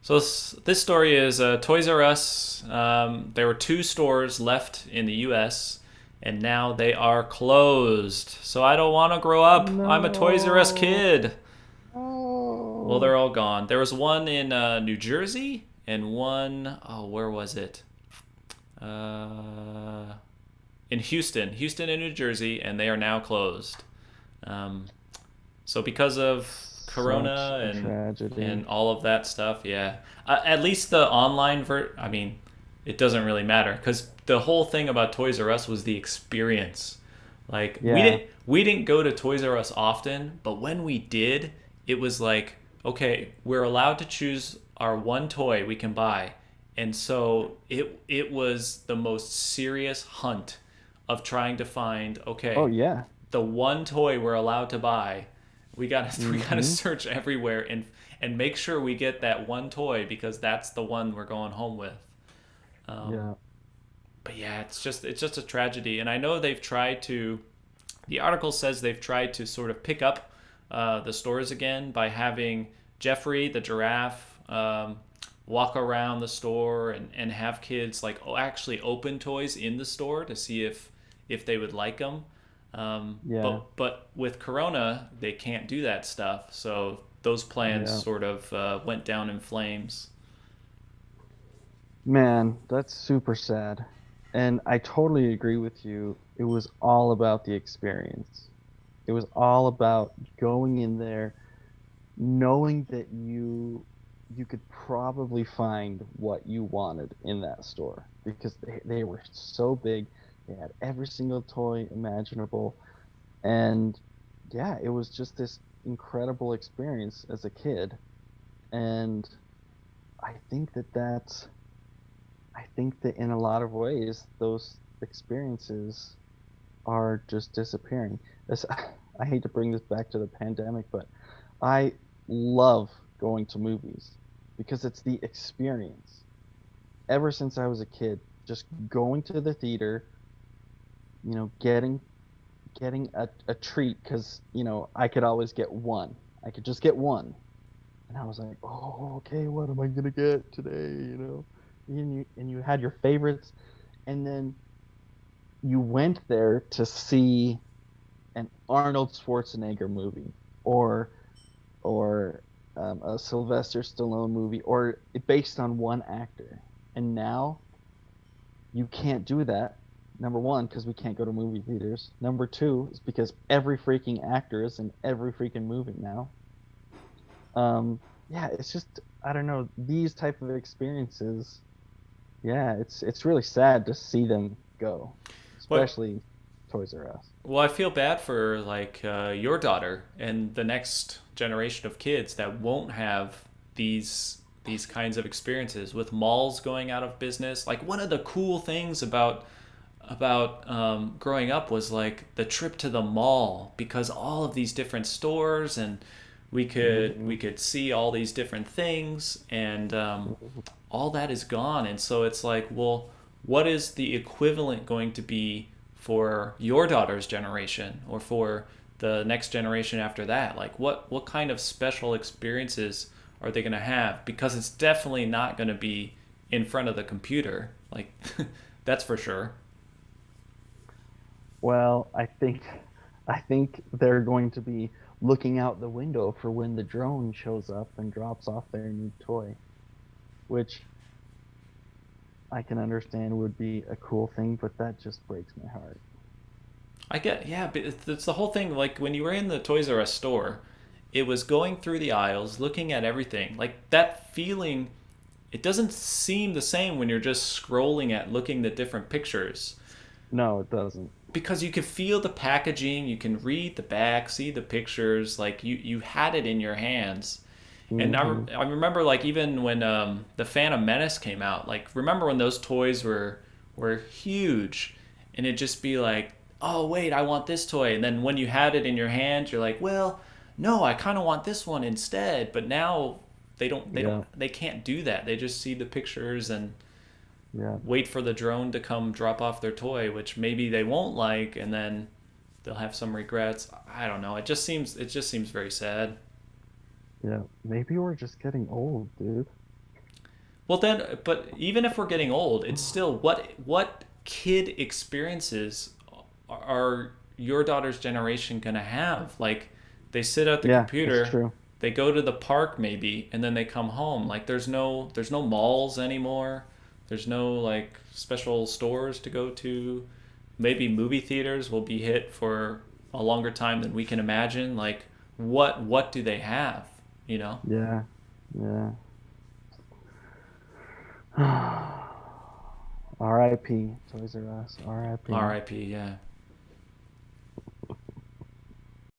So this story is Toys R Us. There were two stores left in the U.S. and now they are closed. So I don't want to grow up. I'm a Toys R Us No. kid. Well, No. they're all gone. There was one in New Jersey and one, oh, where was it? Uh, in Houston and New Jersey, and they are now closed. Um, so because of Such Corona a and tragedy. all of that stuff, yeah. At least the online I mean, it doesn't really matter because the whole thing about Toys R Us was the experience. Like Yeah. we didn't go to Toys R Us often, but when we did, it was like, okay, we're allowed to choose our one toy we can buy. And so it was the most serious hunt of trying to find, Oh, okay, yeah. the one toy we're allowed to buy. We gotta Mm-hmm. search everywhere and make sure we get that one toy because that's the one we're going home with. Um, Yeah. but yeah, it's just a tragedy, and I know they've tried to. The article says they've tried to sort of pick up the stores again by having Jeffrey the giraffe walk around the store and have kids like actually open toys in the store to see if they would like them. Yeah. But with Corona, they can't do that stuff. So those plans Yeah. sort of went down in flames. Man, that's super sad. And I totally agree with you. It was all about the experience. It was all about going in there, knowing that you could probably find what you wanted in that store because they were so big. They had every single toy imaginable. And yeah, it was just this incredible experience as a kid. And I think that that's, I think that in a lot of ways, those experiences are just disappearing. This, I hate to bring this back to the pandemic, but I love going to movies because it's the experience. Ever since I was a kid, just going to the theater, getting a treat because, I could always get one. I could just get one. And I was like, oh, okay, what am I gonna get today? And you had your favorites, and then you went there to see an Arnold Schwarzenegger movie or a Sylvester Stallone movie or based on one actor. And now you can't do that. Number one, because we can't go to movie theaters. Number two is because every freaking actor is in every freaking movie now. Yeah, it's just I don't know these type of experiences. Yeah, it's really sad to see them go, What especially Toys R Us. Well, I feel bad for like your daughter and the next generation of kids that won't have these kinds of experiences with malls going out of business. Like one of the cool things about growing up was like the trip to the mall because all of these different stores and Hmm. we could see all these different things and all that is gone. And so it's like, well, what is the equivalent going to be for your daughter's generation or for the next generation after that? Like, what kind of special experiences are they going to have? Because it's definitely not going to be in front of the computer. Like, that's for sure. Well, I think they're going to be looking out the window for when the drone shows up and drops off their new toy, which I can understand would be a cool thing, but that just breaks my heart. I get, yeah, but it's the whole thing. Like when you were in the Toys R Us store, it was going through the aisles, looking at everything. Like that feeling, it doesn't seem the same when you're just scrolling at looking at different pictures No, it doesn't. because you can feel the packaging, you can read the back, see the pictures, like you had it in your hands. And Hmm. I remember like even when the Phantom Menace came out, like remember when those toys were huge, and it'd just be like, oh wait, I want this toy, and then when you had it in your hand, you're like, well, no, I kind of want this one instead. But now Yeah, they can't do that. They just see the pictures and yeah, wait for the drone to come drop off their toy, which maybe they won't like, and then they'll have some regrets. I don't know. It just seems very sad. yeah. Maybe we're just getting old, dude. Well then, but even if we're getting old, it's still what kid experiences are your daughter's generation gonna have? Like, they sit at the Yeah, that's computer, true. they go to the park maybe, and then they come home. Like, there's no malls anymore. There's no like special stores to go to. Maybe movie theaters will be hit for a longer time than we can imagine. Like, what do they have? You know? Yeah, yeah. R.I.P. Toys R Us. R.I.P. R.I.P. Yeah.